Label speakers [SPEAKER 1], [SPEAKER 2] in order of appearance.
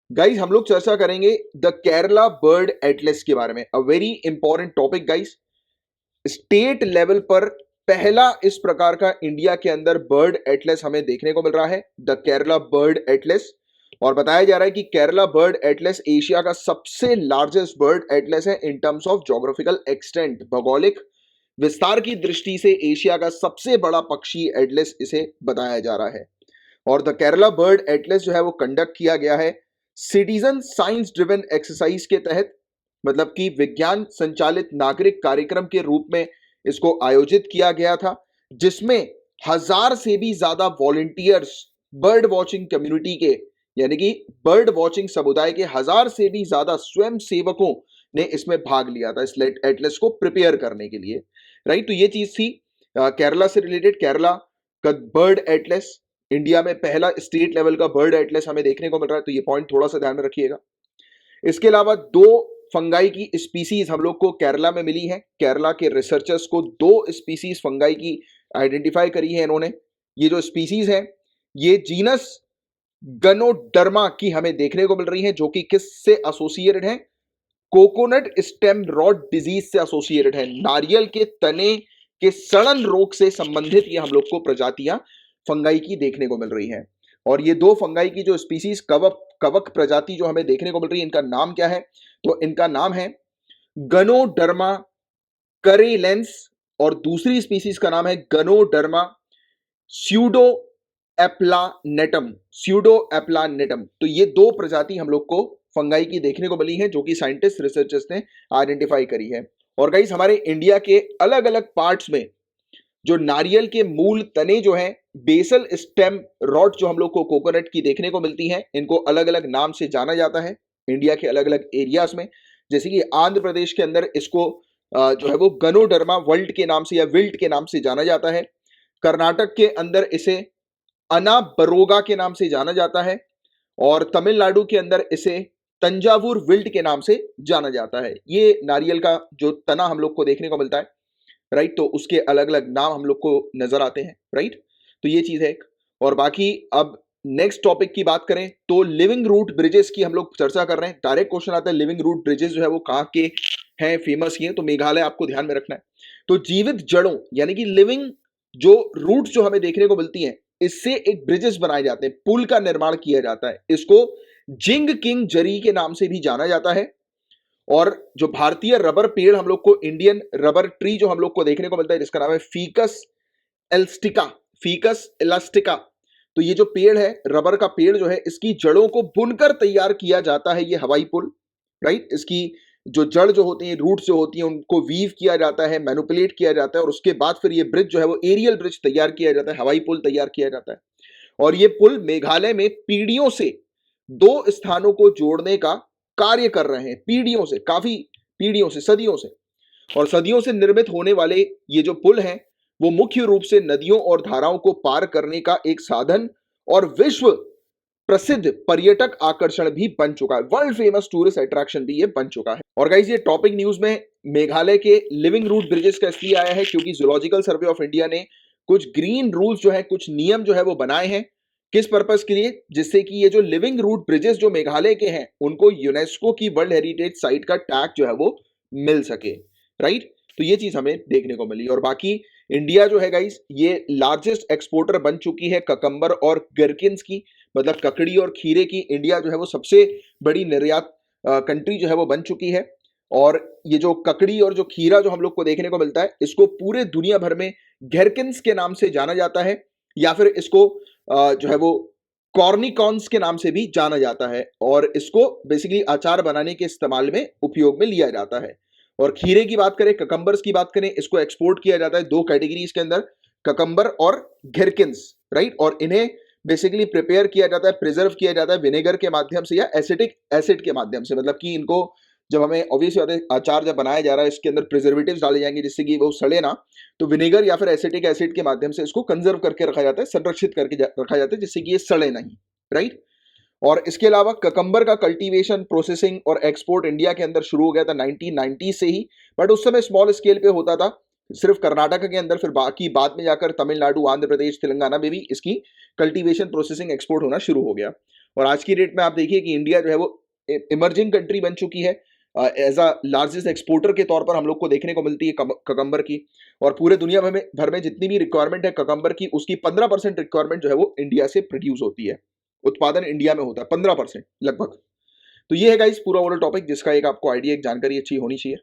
[SPEAKER 1] Guys हम लोग चर्चा करेंगे द केरला बर्ड एटलस के बारे में। A very important topic guys. State level पर पहला इस प्रकार का इंडिया के अंदर बर्ड एटलस हमें देखने को मिल रहा है, द केरला बर्ड एटलस। और बताया जा रहा है कि केरला बर्ड एटलस एशिया का सबसे लार्जेस्ट बर्ड एटलस है in terms of geographical extent. भौगोलिक विस्तार की दृष्टि से एशिया का सबसे बड़ा पक्षी एटलस इसे बताया जा रहा है। और द केरला बर्ड एटलस जो है वो कंडक्ट किया गया है सिटीजन साइंस ड्रिवन एक्सरसाइज के तहत, मतलब कि विज्ञान संचालित नागरिक कार्यक्रम के रूप में इसको आयोजित किया गया था, जिसमें 1000 से भी ज्यादा वॉलंटियर्स बर्ड वॉचिंग कम्युनिटी के, यानी कि बर्ड वॉचिंग समुदाय के 1000 से भी ज्यादा स्वयं सेवकों ने इसमें भाग लिया था इस एटलस को प्रिपेयर करने के लिए। राइट, तो ये चीज थी केरला से रिलेटेड। केरला का बर्ड एटलस इंडिया में पहला स्टेट लेवल का बर्ड एटलस हमें देखने को मिल रहा है, तो ये पॉइंट थोड़ा सा ध्यान में रखिएगा। इसके अलावा दो फंगाई की स्पीसीज हम लोग को केरला में मिली है। केरला के रिसर्चर्स को दो स्पीसीज फंगाई की आइडेंटिफाई करी है इन्होंने। ये जो स्पीसीज है ये जीनस गनोडर्मा की हमें देखने को मिल रही है, जो कि किससे एसोसिएटेड है? कोकोनट स्टेम रॉट डिजीज से एसोसिएटेड है। नारियल के तने के सड़न रोग से संबंधित ये हम लोग को प्रजातियां फंगाई की देखने को मिल रही हैं। और ये दो फंगाई की जो स्पीसीज कवक कवक प्रजाति जो हमें देखने को मिल रही है, इनका नाम क्या है? तो इनका नाम है गनोडर्मा करेलेंस, और दूसरी स्पीसीज का नाम है गनोडर्मा स्यूडो एप्लानेटम। स्यूडो एप्लानेटम। तो ये दो प्रजाति हम लोग को फंगाई की देखने को मिली है, जो कि साइंटिस्ट रिसर्चर्स ने आइडेंटिफाई करी है। और गाइस हमारे इंडिया के अलग अलग पार्ट्स में जो नारियल के मूल तने जो हैं, बेसल स्टेम रॉट जो हम लोग को कोकोनट की देखने को मिलती हैं, इनको अलग अलग नाम से जाना जाता है इंडिया के अलग अलग एरियाज में। जैसे कि आंध्र प्रदेश के अंदर इसको जो है वो गनोडर्मा वर्ल्ड के नाम से या विल्ट के नाम से जाना जाता है। कर्नाटक के अंदर इसे अना बरोगा के नाम से जाना जाता है, और तमिलनाडु के अंदर इसे तंजावुर विल्ट के नाम से जाना जाता है। ये नारियल का जो तना हम लोग को देखने को मिलता है, राइट, तो उसके अलग अलग नाम हम लोग को नजर आते हैं। राइट, तो ये चीज है एक। और बाकी अब नेक्स्ट टॉपिक की बात करें तो लिविंग रूट ब्रिजेस की हम लोग चर्चा कर रहे हैं। डायरेक्ट क्वेश्चन आता है लिविंग रूट ब्रिजेस जो है वो कहाँ के हैं, फेमस ही है, तो मेघालय आपको ध्यान में रखना है। तो जीवित जड़ों यानी कि लिविंग जो रूट जो हमें देखने को मिलती हैं, इससे एक ब्रिजेस बनाए जाते हैं, पुल का निर्माण किया जाता है। इसको जिंग किंग जरी के नाम से भी जाना जाता है। और जो भारतीय रबर पेड़ हम लोग को, इंडियन रबर ट्री जो हम लोग को देखने को मिलता है, जिसका नाम है फीकस एल्स्टिका। Faeces elastica. तो ये जो पेड़ है, रबर का पेड़ जो है, इसकी जड़ों को बुनकर तैयार किया जाता है ये हवाई पुल। राइट, इसकी जो जड़ जो होती है, रूट जो होती है, उनको वीव किया जाता है, मैनिपुलेट किया जाता है, और उसके बाद फिर ये ब्रिज जो है वो एरियल ब्रिज तैयार किया जाता है, हवाई पुल तैयार किया जाता है। और ये पुल मेघालय में पीढ़ियों से दो स्थानों को जोड़ने का कार्य कर रहे हैं। पीढ़ियों से, काफी पीढ़ियों से, सदियों से। और सदियों से निर्मित होने वाले ये जो पुल हैं, वो मुख्य रूप से नदियों और धाराओं को पार करने का एक साधन और विश्व प्रसिद्ध पर्यटक आकर्षण भी बन चुका है। वर्ल्ड फेमस टूरिस्ट अट्रैक्शन भी ये बन चुका है। और गाइस ये टॉपिक न्यूज में मेघालय के लिविंग रूट ब्रिजेस का इसलिए आया है क्योंकि जूलॉजिकल सर्वे ऑफ इंडिया ने कुछ ग्रीन रूल्स जो है, कुछ नियम जो है वो बनाए हैं। किस पर्पस के लिए? जिससे कि ये जो लिविंग रूट ब्रिजेस जो मेघालय के हैं, उनको यूनेस्को की वर्ल्ड हेरिटेज साइट का टैग जो है वो मिल सके। राइट, तो ये चीज हमें देखने को मिली। और बाकी इंडिया जो है गाइस, ये लार्जेस्ट एक्सपोर्टर बन चुकी है ककंबर और गरकिन्स की, मतलब ककड़ी और खीरे की। इंडिया जो है वो सबसे बड़ी निर्यात कंट्री जो है वो बन चुकी है। और ये जो ककड़ी और जो खीरा जो हम लोग को देखने को मिलता है, इसको पूरे दुनिया भर में घेरकिन्स के नाम से जाना जाता है, या फिर इसको जो है वो कॉर्निकॉन्स के नाम से भी जाना जाता है। और इसको बेसिकली अचार बनाने के इस्तेमाल में उपयोग में लिया जाता है। और खीरे की बात करें, ककम्बर्स की बात करें, इसको एक्सपोर्ट किया जाता है दो कैटेगरीज के अंदर, ककम्बर और घेरकिन्स। राइट, और इन्हें बेसिकली प्रिपेयर किया जाता है, प्रिजर्व किया जाता है विनेगर के माध्यम से या एसिटिक एसिड के माध्यम से। मतलब कि इनको जब हमें ऑब्वियस बात है, अचार जब बनाया जा रहा है, इसके अंदर प्रिजर्वेटिव्स डाले जाएंगे जिससे कि वो सड़े ना, तो विनेगर या फिर एसिटिक एसिड के माध्यम से इसको कंजर्व करके रखा जाता है, संरक्षित करके रखा जाता है, जिससे कि ये सड़े नहीं। राइट, और इसके अलावा ककंबर का कल्टीवेशन, प्रोसेसिंग और एक्सपोर्ट इंडिया के अंदर शुरू हो गया था 1990 से ही, बट उस समय स्मॉल स्केल पे होता था, सिर्फ कर्नाटक के अंदर। फिर बाकी बाद में जाकर तमिलनाडु, आंध्र प्रदेश, तेलंगाना में भी इसकी कल्टीवेशन, प्रोसेसिंग, एक्सपोर्ट होना शुरू हो गया। और आज की डेट में आप देखिए कि इंडिया जो है वो इमर्जिंग कंट्री बन चुकी है। एज अ लार्जेस्ट एक्सपोर्टर के तौर पर हम लोग को देखने को मिलती है ककम्बर की। और पूरे दुनिया भर में जितनी भी रिक्वायरमेंट है ककम्बर की, उसकी 15% रिक्वायरमेंट जो है वो इंडिया से प्रोड्यूस होती है। उत्पादन इंडिया में होता है 15% लगभग। तो ये है गाइस पूरा ओवरऑल टॉपिक, जिसका एक आपको आइडिया, एक जानकारी अच्छी होनी चाहिए।